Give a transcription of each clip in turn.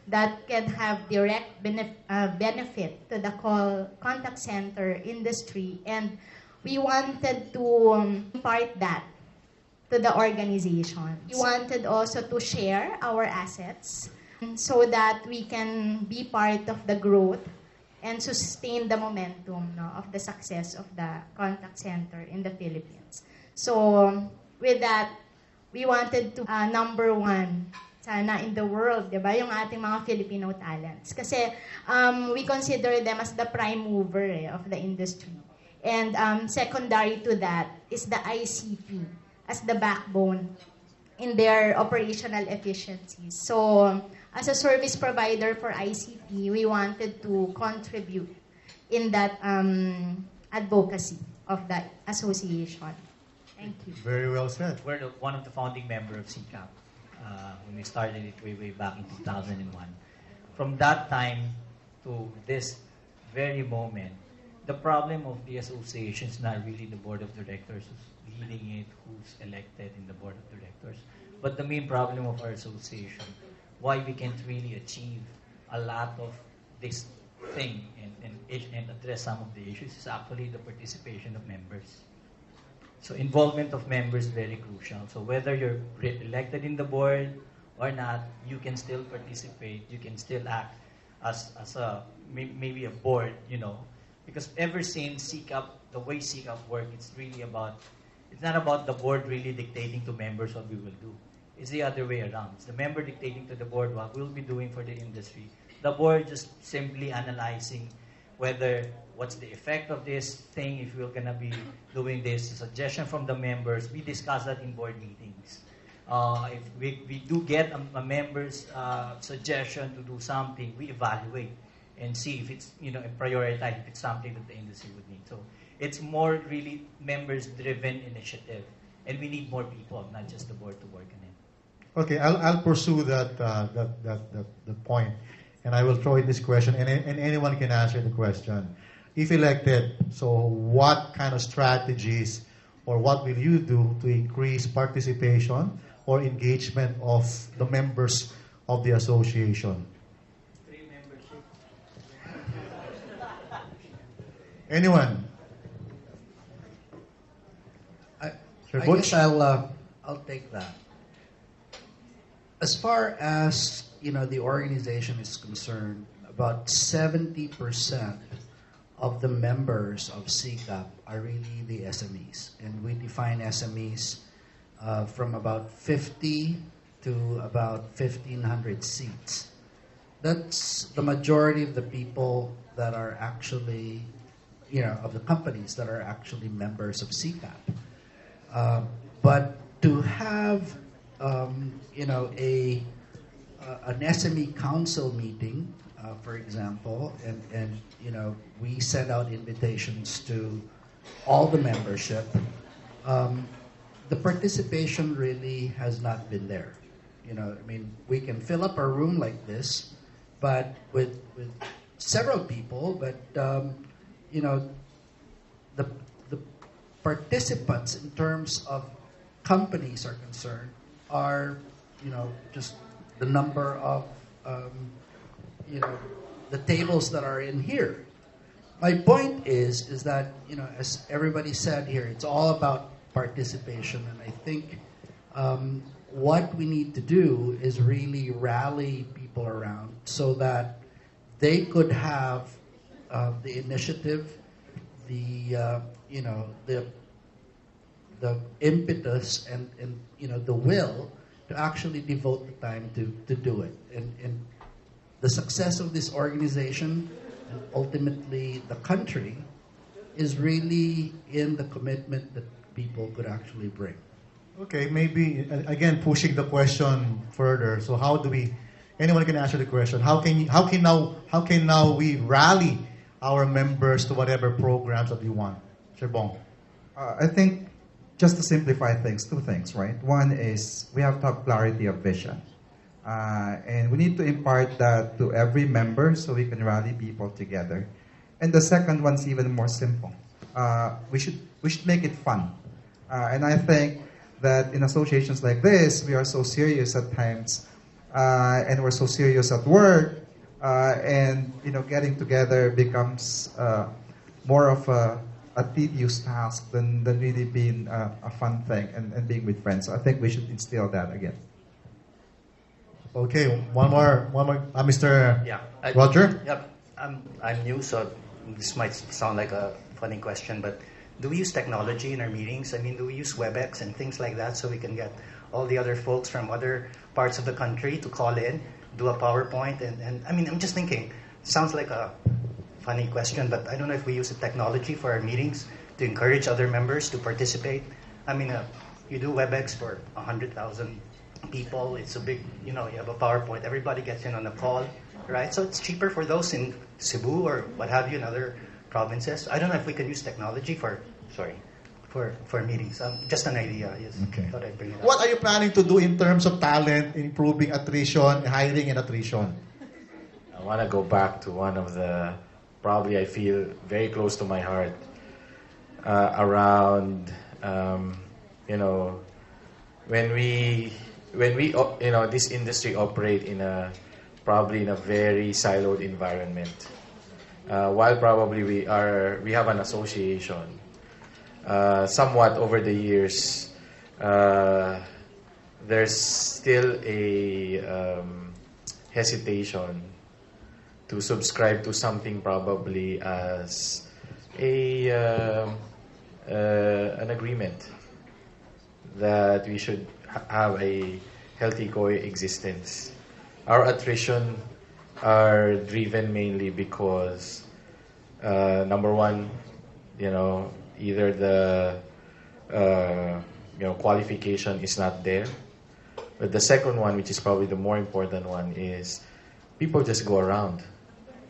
that can have direct benefit to the contact center industry. And we wanted to impart that to the organization. We wanted also to share our assets so that we can be part of the growth and sustain the momentum, no, of the success of the contact center in the Philippines. So with that, we wanted to number one sana in the world, di ba, yung ating mga Filipino talents. Kasi we consider them as the prime mover of the industry. And secondary to that is the ICT as the backbone in their operational efficiencies. So as a service provider for ICT, we wanted to contribute in that advocacy of the association. Thank you. Very well said. We're one of the founding members of CCAP when we started it way back in 2001. From that time to this very moment, the problem of the association is not really the board of directors who's leading it, who's elected in the board of directors, but the main problem of our association, why we can't really achieve a lot of this thing and address some of the issues is actually the participation of members. So involvement of members is very crucial. So whether you're elected in the board or not, you can still participate. You can still act as a maybe a board, you know, because ever since CCAP, the way CCAP works, it's not about the board really dictating to members what we will do. It's the other way around. It's the member dictating to the board what we'll be doing for the industry. The board just simply analyzing what's the effect of this thing, if we're going to be doing this, a suggestion from the members. We discuss that in board meetings. If we do get a member's suggestion to do something, we evaluate and see if it's, prioritize, if it's something that the industry would need. So it's more really members-driven initiative, and we need more people, not just the board, to work on it. Okay, I'll pursue that point, and I will throw in this question, and anyone can answer the question. If elected, so what kind of strategies or what will you do to increase participation or engagement of the members of the association? Free membership. Anyone? I guess I'll take that. As far as the organization is concerned, about 70% of the members of CCAP are really the SMEs, and we define SMEs from about 50 to about 1,500 seats. That's the majority of the people that are actually, of the companies that are actually members of CCAP. But to have, an SME council meeting, for example, and we send out invitations to all the membership. The participation really has not been there. We can fill up a room like this, but with several people, but the participants in terms of companies are concerned are just the number of the tables that are in here. My point is that as everybody said here, it's all about participation, and I think what we need to do is really rally people around so that they could have the initiative, the impetus, and the will to actually devote the time to do it. And the success of this organization and ultimately the country is really in the commitment that people could actually bring. Okay, maybe again pushing the question further. So how do we? Anyone can answer the question. How can now we rally our members to whatever programs that we want? Sir Bong. I think just to simplify things, two things, right? One is we have to have clarity of vision. And we need to impart that to every member so we can rally people together. And the second one's even more simple. We should make it fun. And I think that in associations like this, we are so serious at times and we're so serious at work, and getting together becomes more of a tedious task than really being a fun thing and being with friends. So I think we should instill that again. Okay, one more, Mr. Yeah. Roger? Yep. I'm new, so this might sound like a funny question, but do we use technology in our meetings? I mean, do we use WebEx and things like that so we can get all the other folks from other parts of the country to call in, do a PowerPoint? And I mean, I'm just thinking, sounds like a funny question, but I don't know if we use the technology for our meetings to encourage other members to participate. I mean, you do WebEx for 100,000 people. It's a big, you have a PowerPoint. Everybody gets in on a call, right? So it's cheaper for those in Cebu or what have you in other provinces. I don't know if we can use technology for meetings. Just an idea. Yes. Okay. Thought I'd bring it up. What are you planning to do in terms of talent, improving attrition, hiring and attrition? I want to go back to one of the, probably I feel very close to my heart, around, when we, this industry operate probably in a very siloed environment. While probably we have an association, somewhat over the years, there's still a hesitation to subscribe to something probably as an agreement that we should have a healthy coexistence. Our attrition are driven mainly because number one, either the qualification is not there, but the second one, which is probably the more important one, is people just go around.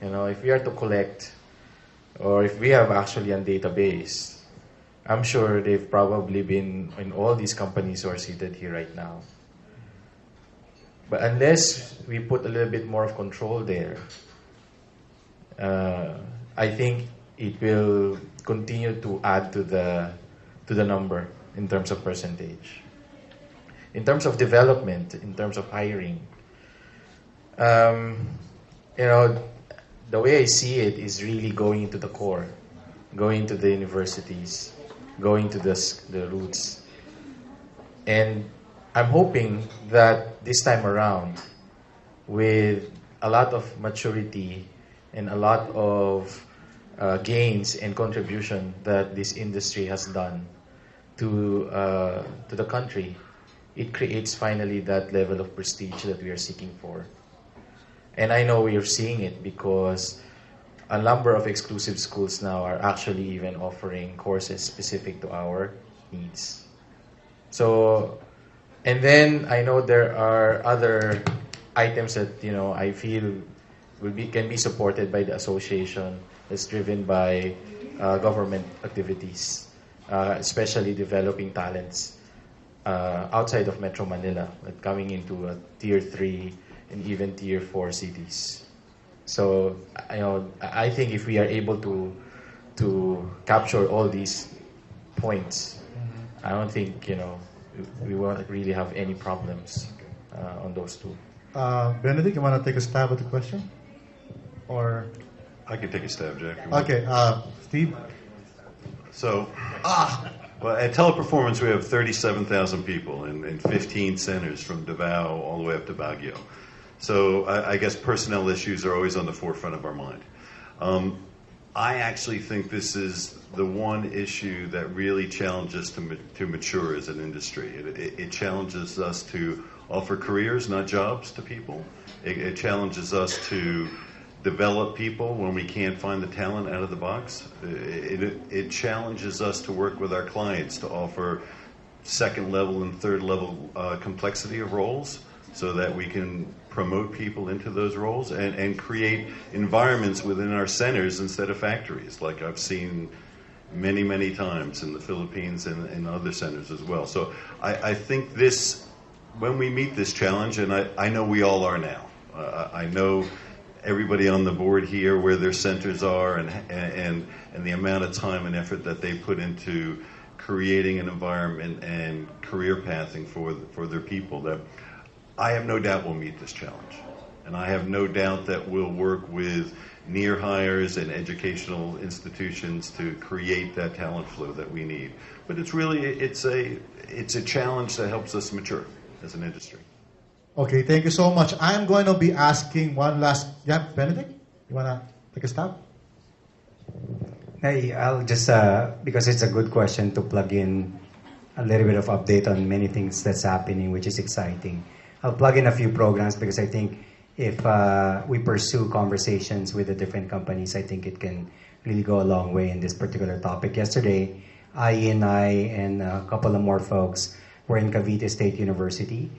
If we are to collect, or if we have actually a database, I'm sure they've probably been in all these companies who are seated here right now. But unless we put a little bit more of control there, I think it will continue to add to the number in terms of percentage. In terms of development, in terms of hiring, the way I see it is really going to the core, going to the universities, going to the roots. And I'm hoping that this time around, with a lot of maturity and a lot of gains and contribution that this industry has done to the country, it creates finally that level of prestige that we are seeking for. And I know we are seeing it because a number of exclusive schools now are actually even offering courses specific to our needs. So, and then I know there are other items that I feel can be supported by the association, that's driven by government activities, especially developing talents outside of Metro Manila, like coming into a Tier 3 and even Tier 4 cities. So, I think if we are able to capture all these points, I don't think, we won't really have any problems on those two. Benedict, you want to take a stab at the question? Or I can take a stab, Jack. if you want. okay, Steve. So, well, at Teleperformance, we have 37,000 people in 15 centers from Davao all the way up to Baguio. So I guess personnel issues are always on the forefront of our mind. I actually think this is the one issue that really challenges to mature as an industry. It challenges us to offer careers, not jobs, to people. It challenges us to develop people when we can't find the talent out of the box. It challenges us to work with our clients to offer second level and third level complexity of roles so that we can promote people into those roles and create environments within our centers instead of factories, like I've seen many, many times in the Philippines and in other centers as well. So I think this, when we meet this challenge, and I know we all are now, I know everybody on the board here where their centers are and the amount of time and effort that they put into creating an environment and career pathing for their people, that I have no doubt we'll meet this challenge. And I have no doubt that we'll work with near hires and educational institutions to create that talent flow that we need. But it's really, it's a challenge that helps us mature as an industry. Okay, thank you so much. I'm going to be asking one last. Yeah, Benedict, you want to take a stab? Hey, I'll just, because it's a good question to plug in a little bit of update on many things that's happening, which is exciting. I'll plug in a few programs because I think if we pursue conversations with the different companies, I think it can really go a long way in this particular topic. Yesterday, I and a couple of more folks were in Cavite State University.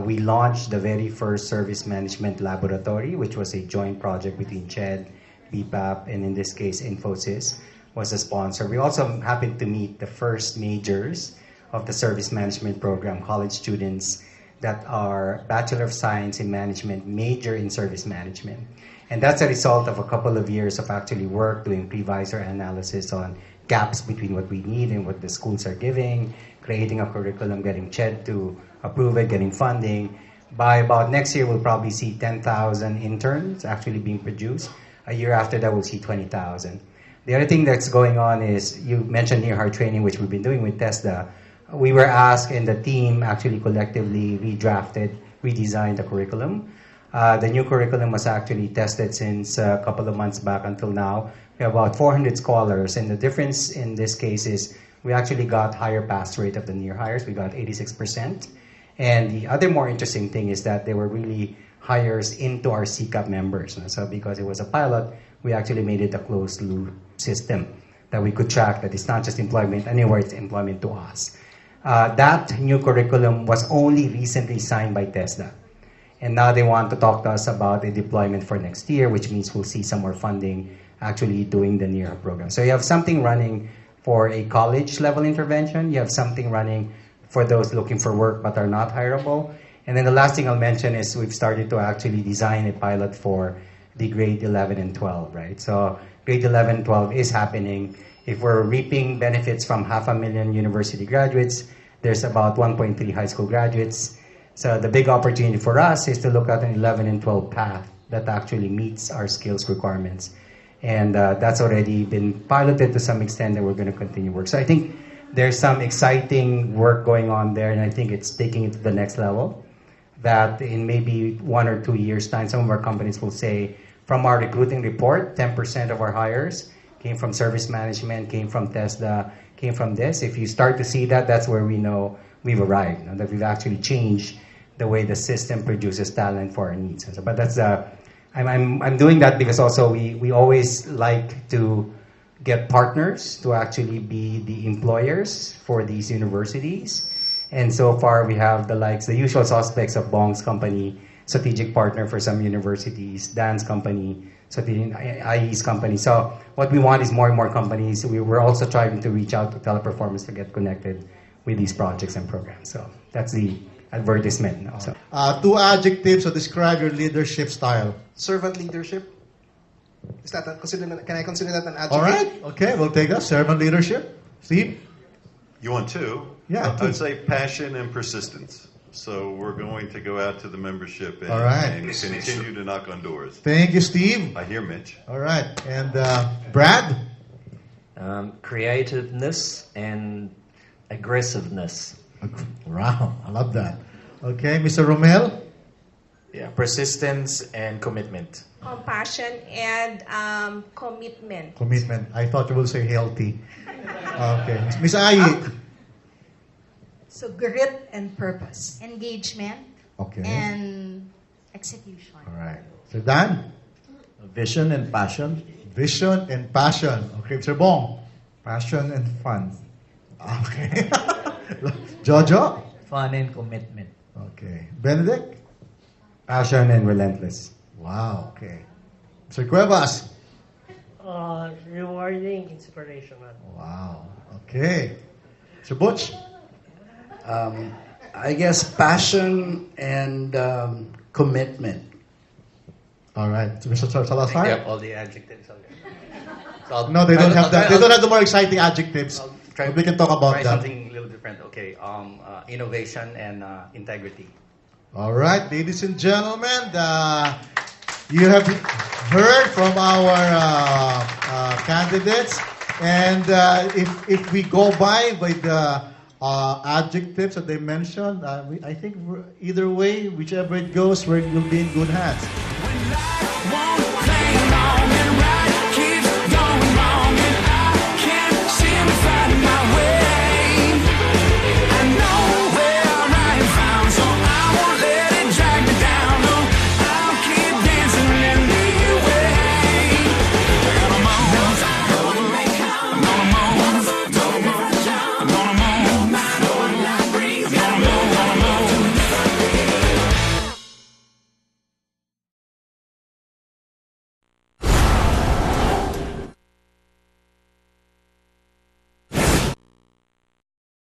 We launched the very first service management laboratory, which was a joint project between CHED, BPAP, and in this case, Infosys was a sponsor. We also happened to meet the first majors of the service management program, college students that are Bachelor of Science in Management, major in service management. And that's a result of a couple of years of actually work doing pre-visor analysis on gaps between what we need and what the schools are giving, creating a curriculum, getting CHED to approve it, getting funding. By about next year, we'll probably see 10,000 interns actually being produced. A year after that, we'll see 20,000. The other thing that's going on is, you mentioned near hard training, which we've been doing with TESDA. We were asked, and the team actually collectively redesigned the curriculum. The new curriculum was actually tested since a couple of months back until now. We have about 400 scholars, and the difference in this case is we actually got higher pass rate of the near hires. We got 86%. And the other more interesting thing is that they were really hires into our CCAP members. So because it was a pilot, we actually made it a closed loop system that we could track that it's not just employment anywhere, it's employment to us. That new curriculum was only recently signed by TESDA. And now they want to talk to us about a deployment for next year, which means we'll see some more funding actually doing the near program. So you have something running for a college level intervention. You have something running for those looking for work but are not hireable. And then the last thing I'll mention is we've started to actually design a pilot for the grade 11 and 12, right? So grade 11 and 12 is happening. If we're reaping benefits from 500,000 university graduates, there's about 1.3 high school graduates. So the big opportunity for us is to look at an 11 and 12 path that actually meets our skills requirements. And that's already been piloted to some extent, and we're going to continue work. So I think there's some exciting work going on there, and I think it's taking it to the next level. That in maybe 1 or 2 years' time, some of our companies will say, from our recruiting report, 10% of our hires came from service management, came from TESDA, came from this. If you start to see that, that's where we know we've arrived, that we've actually changed the way the system produces talent for our needs. But that's I'm doing that because also we always like to get partners to actually be the employers for these universities. And so far we have the usual suspects of Bong's company, strategic partner for some universities, Dan's company, IE's company. So what we want is more and more companies. We're also trying to reach out to Teleperformance to get connected with these projects and programs. So that's the advertisement now. So. 2 adjectives to describe your leadership style. Servant leadership. Is that can I consider that an adjective? All right. Okay, we'll take that. Servant leadership. Steve? You want 2? Yeah, I would say passion and persistence. So we're going to go out to the membership and, all right, and continue to knock on doors. Thank you, Steve. I hear Mitch. All right. And Brad? Creativeness and aggressiveness. Wow, I love that. Okay, Mr. Romel? Yeah, persistence and commitment. Compassion and commitment. Commitment. I thought you would say healthy. Okay. Miss Ai? So grit and purpose. Engagement. Okay. And execution. All right. Sir Dan? Vision and passion. Vision and passion. Okay, Sir Bong? Passion and fun. Okay. Jojo? Fun and commitment. Okay. Benedict? Passion and relentless. Wow, okay. Sir Cuevas? Rewarding, inspirational. Wow, okay. Sir Butch? I guess passion and commitment. All right. So Mr. Salazar? Yep, all the adjectives are there. No, they don't have that. They don't have the more exciting adjectives. We can talk about try that. Something a little different. Okay. Innovation and integrity. All right, ladies and gentlemen, you have heard from our candidates, and if we go by the adjectives that they mentioned, I think either way, whichever it goes, we'll be in good hands.